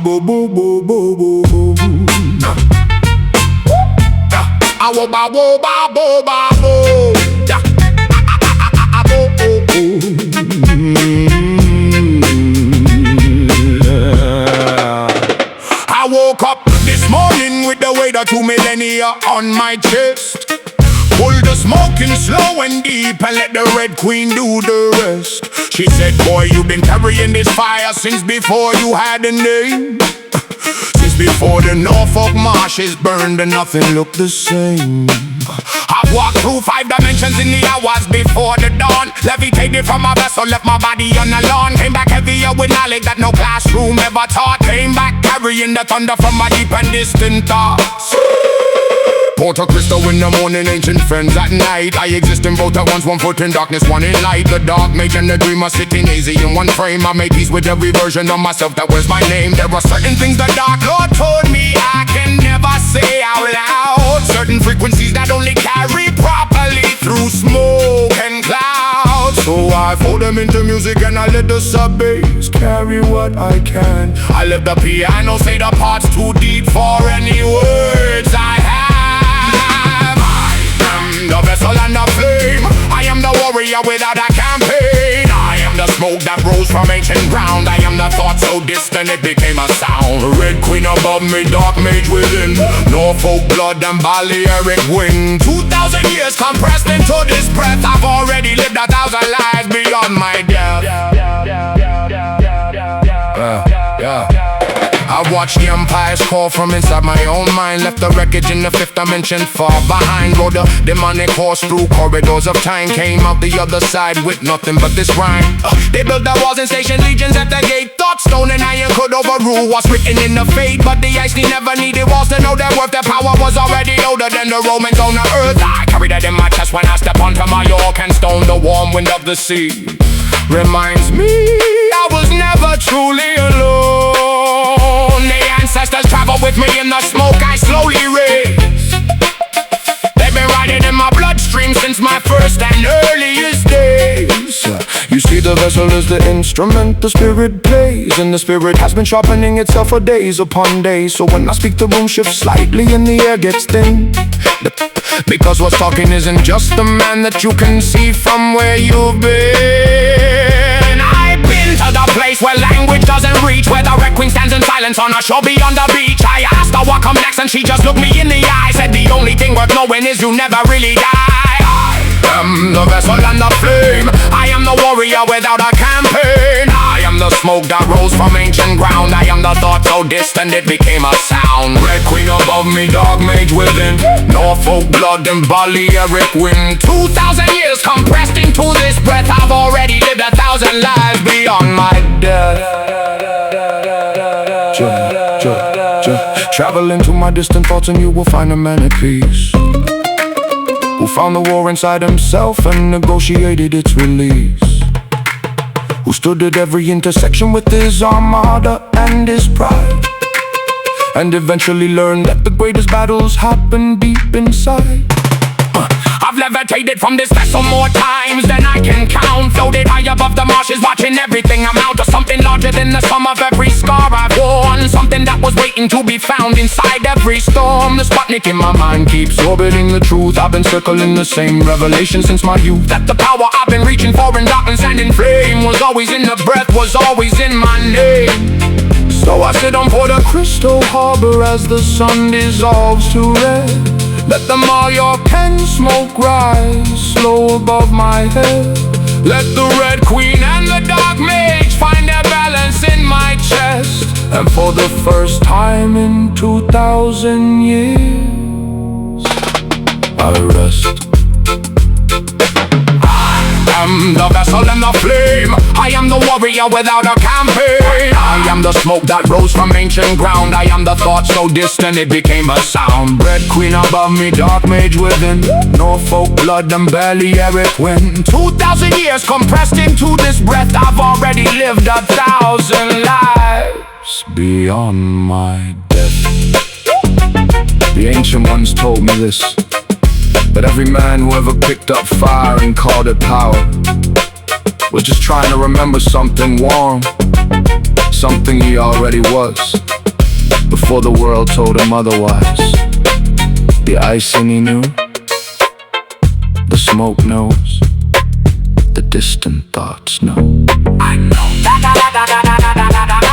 boo boo boo boo boo boo boo. Ah wo ba wo ba bo ba bo. I woke up this morning with the weight of 2 millennia on my chest. Pull the smoke in slow and deep and let the Red Queen do the rest. She said, boy, you've been carrying this fire since before you had a name. Since before the Norfolk marshes burned and nothing looked the same. I've walked through 5 dimensions in the hours before the dawn. Levitated from my vessel, left my body on the lawn. Came back heavier with knowledge that no classroom ever taught. Came back carrying the thunder from my deep and distant thoughts. Porto Cristo in the morning, ancient friends at night. I exist in both at once, 1 foot in darkness, 1 in light. The dark mage and the dreamer sitting easy in one frame. I made peace with every version of myself that wears my name. There are certain things the Dark Lord told me I can never say out loud. Certain frequencies that only carry properly through smoke and clouds. So I fold them into music and I let the sub-bass carry what I can. I let the piano say the parts too deep for any words I have. The vessel and the flame, I am the warrior without a campaign. I am the smoke that rose from ancient ground. I am the thought so distant it became a sound. Red Queen above me, dark mage within. Norfolk blood and Balearic wind. 2,000 years compressed into this breath. I've already lived 1,000 lives beyond my death. I watched the empires call from inside my own mind. Left the wreckage in the 5th dimension far behind. Rode a demonic horse through corridors of time. Came out the other side with nothing but this rhyme. They built the walls and stationed legions at the gate. Thought stone and iron could overrule what's written in the fate. But the ice never needed walls to know their worth. Their power was already older than the Romans on the earth. I carry that in my chest when I step onto my York and stone. The warm wind of the sea reminds me I was never truly alone. The ancestors travel with me in the smoke I slowly raise. They've been riding in my bloodstream since my first and earliest days. You see, the vessel is the instrument the spirit plays, and the spirit has been sharpening itself for days upon days. So when I speak, the room shifts slightly and the air gets thin. Because what's talking isn't just the man that you can see from where you've been. I've been to the place where language doesn't reach, where the Red Queen stands in silence on a shore beyond the beach. I asked her what come next and she just looked me in the eye. Said the only thing worth knowing is you never really die. I am the vessel and the flame. I am the warrior without a campaign. I am the smoke that rose from ancient ground. I am the thought so distant it became a sound. Red Queen above me, dark mage within. Norfolk blood and Balearic wind. 2,000 years compressed into this breath. I've already lived 1,000 lives beyond my death. Travel into my distant thoughts and you will find a man at peace, who found the war inside himself and negotiated its release. Who stood at every intersection with his armada and his pride, and eventually learned that the greatest battles happen deep inside. I've levitated from this vessel more times than I can count. Floated high above the marshes, watching everything amount to something larger than the sum of every scar I've worn. Something that was waiting to be found inside every storm. The Sputnik in my mind keeps orbiting the truth. I've been circling the same revelation since my youth. That the power I've been reaching for in darkness and in flame was always in the breath, was always in my name. So I sit on Porto Cristo harbor as the sun dissolves to red. Let the Mallorcan smoke rise slow above my head. Let the Red Queen and the Dark Mage find their balance in my chest. And for the first time in 2,000 years, I rest. I am the vessel and the flame. I am the warrior without a campaign. I am the smoke that rose from ancient ground. I am the thought so distant it became a sound. Red Queen above me, dark mage within. Norfolk blood and Balearic wind. 2,000 years compressed into this breath. I've already lived 1,000 lives beyond my death. The ancient ones told me this, but every man who ever picked up fire and called it power was just trying to remember something warm, something he already was, before the world told him otherwise. The icing he knew, the smoke knows, the distant thoughts know. I know.